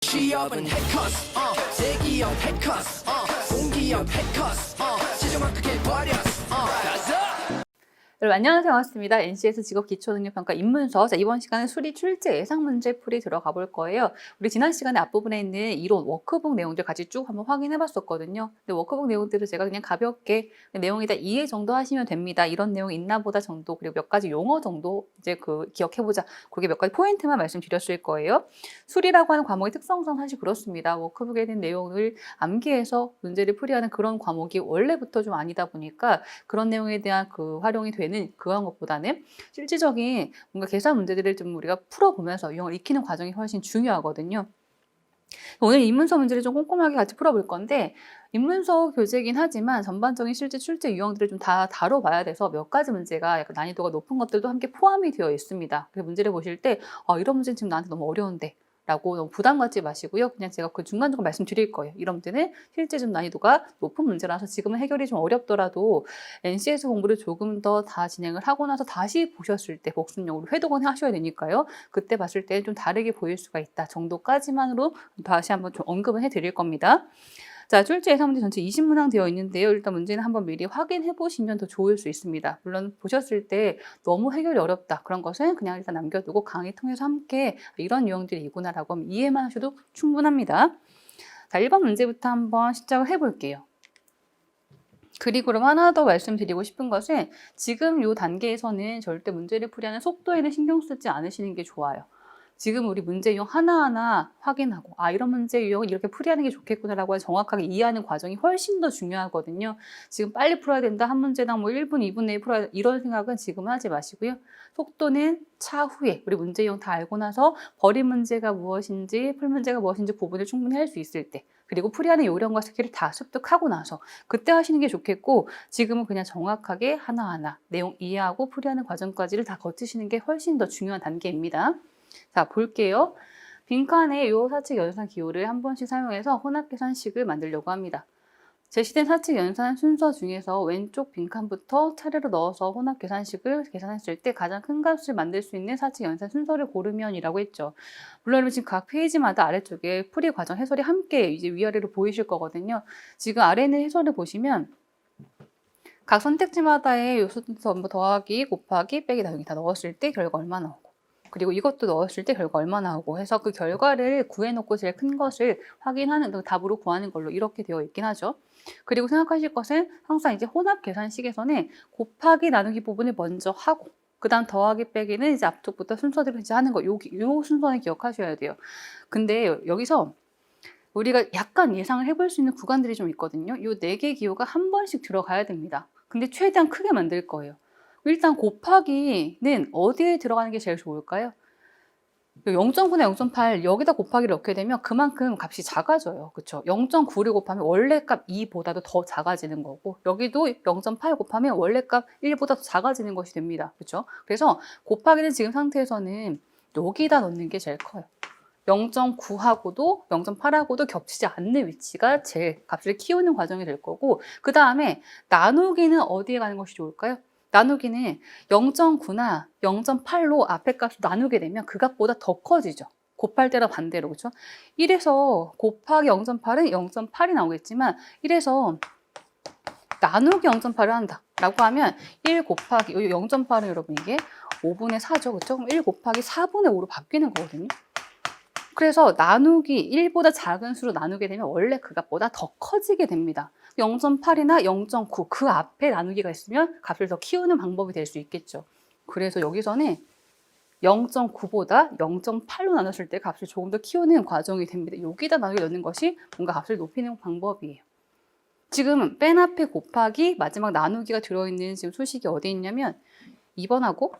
취업은 해커스 대기업 해커스 공기업 해커스 최종학 크게 버렸어 가자. 여러분 안녕하세요. 반갑습니다. NCS 직업기초능력평가 입문서. 자, 이번 시간은 수리 출제 예상 문제 풀이 들어가 볼 거예요. 우리 지난 시간에 앞부분에 있는 이론 워크북 내용들 같이 쭉 한번 확인해 봤었거든요. 근데 워크북 내용들을 제가 그냥 가볍게 내용이 다 이해 정도 하시면 됩니다. 이런 내용 있나 보다 정도, 그리고 몇 가지 용어 정도 이제 기억해 보자. 그게 몇 가지 포인트만 말씀드렸을 거예요. 수리라고 하는 과목의 특성상 사실 그렇습니다. 워크북에 있는 내용을 암기해서 문제를 풀이하는 그런 과목이 원래부터 좀 아니다 보니까 그런 내용에 대한 활용이 되는 그런 것보다는 실질적인 뭔가 계산 문제들을 좀 우리가 풀어보면서 유형을 익히는 과정이 훨씬 중요하거든요. 오늘 입문서 문제를 좀 꼼꼼하게 같이 풀어볼 건데, 입문서 교재이긴 하지만 전반적인 실제 출제 유형들을 좀 다 다뤄봐야 돼서 몇 가지 문제가 약간 난이도가 높은 것들도 함께 포함이 되어 있습니다. 그래서 문제를 보실 때 이런 문제는 지금 나한테 너무 어려운데 라고 너무 부담 갖지 마시고요. 그냥 제가 중간중간 말씀드릴 거예요. 이런 문제는 실제 좀 난이도가 높은 문제라서 지금은 해결이 좀 어렵더라도 NCS 공부를 조금 더 다 진행을 하고 나서 다시 보셨을 때 복습용으로 회독은 하셔야 되니까요. 그때 봤을 때 좀 다르게 보일 수가 있다 정도까지만으로 다시 한번 좀 언급을 해드릴 겁니다. 자, 출제 예상 문제 전체 20문항 되어 있는데요. 일단 문제는 한번 미리 확인해 보시면 더 좋을 수 있습니다. 물론 보셨을 때 너무 해결이 어렵다 그런 것은 그냥 일단 남겨두고 강의 통해서 함께 이런 유형들이 이구나라고 하면 이해만 하셔도 충분합니다. 자, 1번 문제부터 한번 시작을 해볼게요. 그리고 그럼 하나 더 말씀드리고 싶은 것은 지금 이 단계에서는 절대 문제를 풀이하는 속도에는 신경 쓰지 않으시는 게 좋아요. 지금 우리 문제 유형 하나하나 확인하고 이런 문제 유형은 이렇게 풀이하는 게 좋겠구나라고 정확하게 이해하는 과정이 훨씬 더 중요하거든요. 지금 빨리 풀어야 된다. 한 문제당 1분, 2분 내에 풀어야 된다. 이런 생각은 지금 하지 마시고요. 속도는 차후에 우리 문제 유형 다 알고 나서 버린 문제가 무엇인지 풀 문제가 무엇인지 구분을 충분히 할 수 있을 때, 그리고 풀이하는 요령과 스킬을 다 습득하고 나서 그때 하시는 게 좋겠고, 지금은 그냥 정확하게 하나하나 내용 이해하고 풀이하는 과정까지를 다 거치시는 게 훨씬 더 중요한 단계입니다. 자, 볼게요. 빈칸에 이 사칙 연산 기호를 한 번씩 사용해서 혼합계산식을 만들려고 합니다. 제시된 사칙 연산 순서 중에서 왼쪽 빈칸부터 차례로 넣어서 혼합계산식을 계산했을 때 가장 큰 값을 만들 수 있는 사칙 연산 순서를 고르면이라고 했죠. 물론 지금 각 페이지마다 아래쪽에 풀이 과정 해설이 함께 이제 위아래로 보이실 거거든요. 지금 아래 있는 해설을 보시면 각 선택지마다의 요소 전부 더하기, 곱하기, 빼기, 나누기 다 넣었을 때 결과 얼마 나오고, 그리고 이것도 넣었을 때 결과 얼마 나오고 해서 그 결과를 구해놓고 제일 큰 것을 확인하는, 답으로 구하는 걸로 이렇게 되어 있긴 하죠. 그리고 생각하실 것은 항상 이제 혼합 계산식에서는 곱하기 나누기 부분을 먼저 하고, 그 다음 더하기 빼기는 이제 앞쪽부터 순서대로 이제 하는 거, 요 순서는 기억하셔야 돼요. 근데 여기서 우리가 약간 예상을 해볼 수 있는 구간들이 좀 있거든요. 요 4개 기호가 한 번씩 들어가야 됩니다. 근데 최대한 크게 만들 거예요. 일단 곱하기는 어디에 들어가는 게 제일 좋을까요? 0.9나 0.8 여기다 곱하기를 넣게 되면 그만큼 값이 작아져요. 그렇죠? 0.9를 곱하면 원래 값 2보다도 더 작아지는 거고, 여기도 0.8 곱하면 원래 값 1보다 더 작아지는 것이 됩니다. 그렇죠? 그래서 곱하기는 지금 상태에서는 여기다 넣는 게 제일 커요. 0.9하고도 0.8하고도 겹치지 않는 위치가 제일 값을 키우는 과정이 될 거고, 그 다음에 나누기는 어디에 가는 것이 좋을까요? 나누기는 0.9나 0.8로 앞에 값을 나누게 되면 그 값보다 더 커지죠. 곱할 때랑 반대로, 그렇죠? 1에서 곱하기 0.8은 0.8이 나오겠지만 1에서 나누기 0.8을 한다 라고 하면 1 곱하기 0.8은 여러분 이게 5분의 4죠. 그렇죠? 그럼 1 곱하기 4분의 5로 바뀌는 거거든요. 그래서 나누기 1보다 작은 수로 나누게 되면 원래 그 값보다 더 커지게 됩니다. 0.8이나 0.9 그 앞에 나누기가 있으면 값을 더 키우는 방법이 될 수 있겠죠. 그래서 여기서는 0.9보다 0.8로 나눴을 때 값을 조금 더 키우는 과정이 됩니다. 여기다 나누기 넣는 것이 뭔가 값을 높이는 방법이에요. 지금 맨 앞에 곱하기 마지막 나누기가 들어있는 지금 수식이 어디 있냐면 2번하고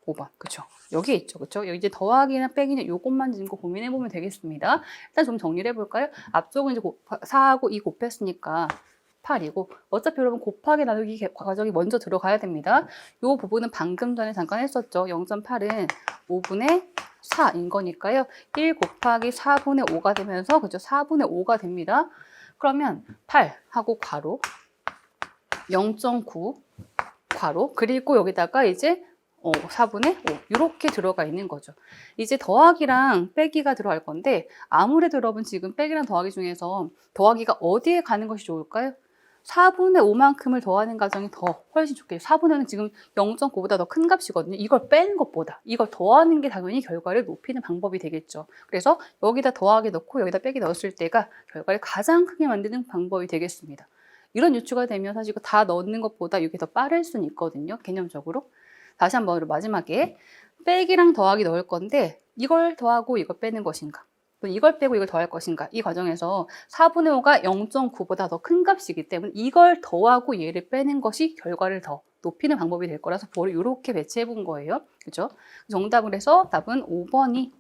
5번, 그쵸? 여기에 있죠, 그쵸? 여기 이제 더하기나 빼기는 요것만 지금 고민해보면 되겠습니다. 일단 좀 정리를 해볼까요? 앞쪽은 이제 4하고 2 곱했으니까 8이고, 어차피 여러분 곱하기 나누기 과정이 먼저 들어가야 됩니다. 요 부분은 방금 전에 잠깐 했었죠. 0.8은 5분의 4인 거니까요. 1 곱하기 4분의 5가 되면서, 그죠? 4분의 5가 됩니다. 그러면 8하고 괄호, 0.9 괄호, 그리고 여기다가 이제 4분의 5 이렇게 들어가 있는 거죠. 이제 더하기랑 빼기가 들어갈 건데 아무래도 여러분 지금 빼기랑 더하기 중에서 더하기가 어디에 가는 것이 좋을까요? 4분의 5만큼을 더하는 과정이 더 훨씬 좋겠죠. 4분의 5는 지금 0.9보다 더 큰 값이거든요. 이걸 빼는 것보다 이걸 더하는 게 당연히 결과를 높이는 방법이 되겠죠. 그래서 여기다 더하기 넣고 여기다 빼기 넣었을 때가 결과를 가장 크게 만드는 방법이 되겠습니다. 이런 유추가 되면 사실 이거 다 넣는 것보다 이게 더 빠를 수는 있거든요. 개념적으로. 다시 한번 마지막에 빼기랑 더하기 넣을 건데 이걸 더하고 이걸 빼는 것인가? 이걸 빼고 이걸 더할 것인가? 이 과정에서 4분의 5가 0.9보다 더 큰 값이기 때문에 이걸 더하고 얘를 빼는 것이 결과를 더 높이는 방법이 될 거라서 볼을 이렇게 배치해 본 거예요. 그죠? 정답을 해서 답은 5번이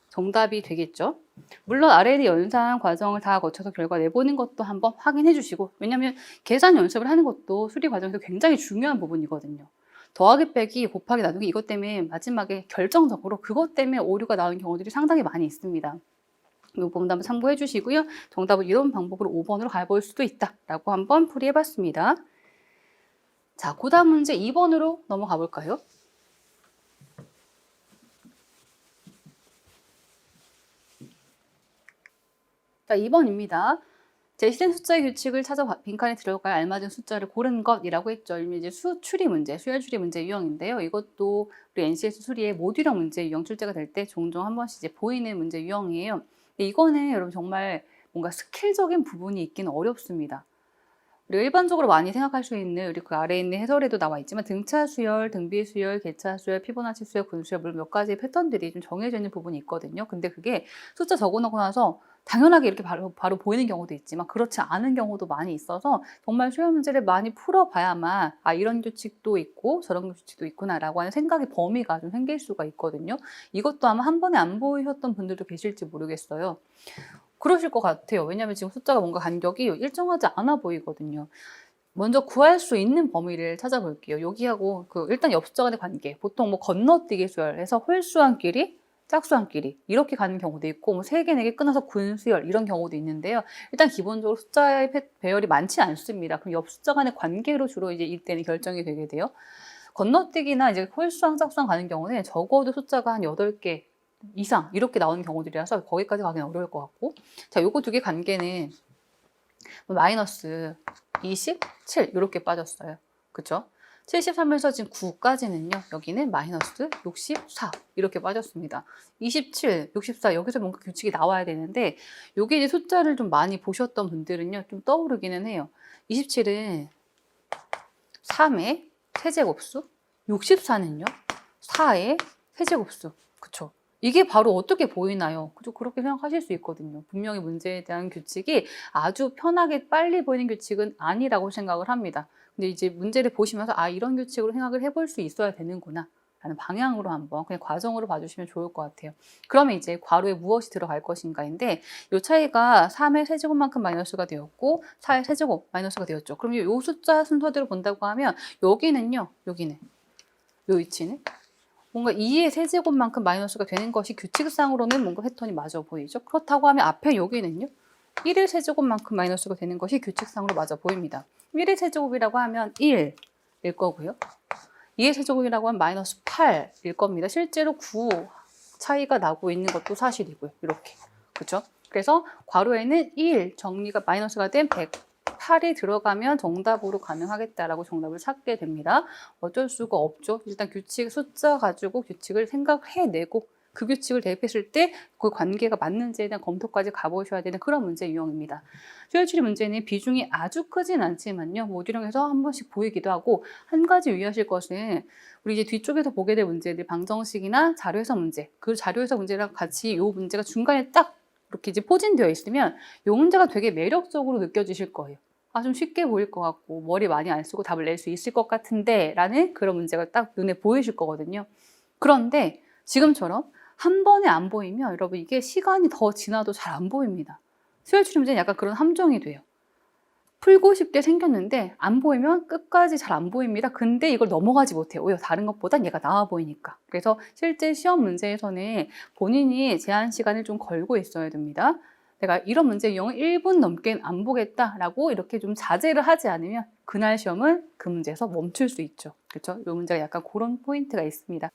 정답이 되겠죠. 물론 아래의 연산 과정을 다 거쳐서 결과 내보는 것도 한번 확인해 주시고, 왜냐하면 계산 연습을 하는 것도 수리 과정에서 굉장히 중요한 부분이거든요. 더하기 빼기 곱하기 나누기 이것 때문에 마지막에 결정적으로 그것 때문에 오류가 나오는 경우들이 상당히 많이 있습니다. 이 부분도 한번 참고해 주시고요. 정답은 이런 방법으로 5번으로 가볼 수도 있다라고 한번 풀이해 봤습니다. 자, 그 다음 문제 2번으로 넘어가 볼까요? 자, 2번입니다. 제시된 숫자의 규칙을 찾아 빈칸에 들어갈 알맞은 숫자를 고른 것이라고 했죠. 이제 수추리 문제, 수열 추리 문제 유형인데요. 이것도 우리 NCS 수리의 모듈형 문제 유형 출제가 될 때 종종 한 번씩 이제 보이는 문제 유형이에요. 이거는 여러분 정말 뭔가 스킬적인 부분이 있기는 어렵습니다. 우리가 일반적으로 많이 생각할 수 있는 우리 그 아래에 있는 해설에도 나와 있지만 등차 수열, 등비 수열, 개차 수열, 피보나치 수열, 분수열 물론 몇 가지 패턴들이 좀 정해져 있는 부분이 있거든요. 근데 그게 숫자 적어놓고 나서 당연하게 이렇게 바로 보이는 경우도 있지만 그렇지 않은 경우도 많이 있어서 정말 수열 문제를 많이 풀어봐야만 아 이런 규칙도 있고 저런 규칙도 있구나라고 하는 생각의 범위가 좀 생길 수가 있거든요. 이것도 아마 한 번에 안 보이셨던 분들도 계실지 모르겠어요. 그러실 것 같아요. 왜냐하면 지금 숫자가 뭔가 간격이 일정하지 않아 보이거든요. 먼저 구할 수 있는 범위를 찾아볼게요. 여기하고 일단 옆 숫자 간의 관계. 보통 뭐 건너뛰기 수열해서 홀수한끼리, 짝수한끼리 이렇게 가는 경우도 있고 뭐 3개, 4개 끊어서 군수열 이런 경우도 있는데요. 일단 기본적으로 숫자의 배열이 많지 않습니다. 그럼 옆 숫자 간의 관계로 주로 이제 이때는 결정이 되게 돼요. 건너뛰기나 이제 홀수항, 짝수항 가는 경우는 적어도 숫자가 한 8개 이상 이렇게 나오는 경우들이라서 거기까지 가기는 어려울 것 같고 자, 요거 두 개 관계는 마이너스 27 이렇게 빠졌어요. 그쵸? 73에서 지금 9까지는요. 여기는 마이너스 64 이렇게 빠졌습니다. 27, 64 여기서 뭔가 규칙이 나와야 되는데 요게 이제 숫자를 좀 많이 보셨던 분들은요. 좀 떠오르기는 해요. 27은 3의 세제곱수, 64는요. 4의 세제곱수. 그쵸? 이게 바로 어떻게 보이나요? 그죠? 그렇게 생각하실 수 있거든요. 분명히 문제에 대한 규칙이 아주 편하게 빨리 보이는 규칙은 아니라고 생각을 합니다. 근데 이제 문제를 보시면서 아 이런 규칙으로 생각을 해볼 수 있어야 되는구나 라는 방향으로 한번 그냥 과정으로 봐주시면 좋을 것 같아요. 그러면 이제 괄호에 무엇이 들어갈 것인가인데 이 차이가 3의 세제곱만큼 마이너스가 되었고 4의 세제곱 마이너스가 되었죠. 그럼 이 숫자 순서대로 본다고 하면 여기는요. 여기는 이 위치는 뭔가 2의 세제곱만큼 마이너스가 되는 것이 규칙상으로는 뭔가 패턴이 맞아 보이죠. 그렇다고 하면 앞에 여기는요. 1의 세제곱만큼 마이너스가 되는 것이 규칙상으로 맞아 보입니다. 1의 세제곱이라고 하면 1일 거고요. 2의 세제곱이라고 하면 마이너스 8일 겁니다. 실제로 9 차이가 나고 있는 것도 사실이고요. 이렇게. 그렇죠? 그래서 괄호에는 1 정리가 마이너스가 된 108이 들어가면 정답으로 가능하겠다라고 정답을 찾게 됩니다. 어쩔 수가 없죠. 일단 규칙 숫자 가지고 규칙을 생각해내고 그 규칙을 대입했을 때 그 관계가 맞는지에 대한 검토까지 가보셔야 되는 그런 문제 유형입니다. 수열추리 문제는 비중이 아주 크진 않지만요. 모듈형에서 한 번씩 보이기도 하고 한 가지 유의하실 것은 우리 이제 뒤쪽에서 보게 될 문제들 방정식이나 자료해석 문제 그 자료해석 문제랑 같이 이 문제가 중간에 딱 이렇게 이제 포진되어 있으면 이 문제가 되게 매력적으로 느껴지실 거예요. 아, 좀 쉽게 보일 것 같고 머리 많이 안 쓰고 답을 낼 수 있을 것 같은데 라는 그런 문제가 딱 눈에 보이실 거거든요. 그런데 지금처럼 한 번에 안 보이면 여러분 이게 시간이 더 지나도 잘 안 보입니다. 수열추리 문제는 약간 그런 함정이 돼요. 풀고 싶게 생겼는데 안 보이면 끝까지 잘 안 보입니다. 근데 이걸 넘어가지 못해요. 오히려 다른 것보단 얘가 나아 보이니까. 그래서 실제 시험 문제에서는 본인이 제한 시간을 좀 걸고 있어야 됩니다. 내가 이런 문제 유형은 1분 넘게 안 보겠다라고 이렇게 좀 자제를 하지 않으면 그날 시험은 그 문제에서 멈출 수 있죠. 그렇죠? 이 문제가 약간 그런 포인트가 있습니다.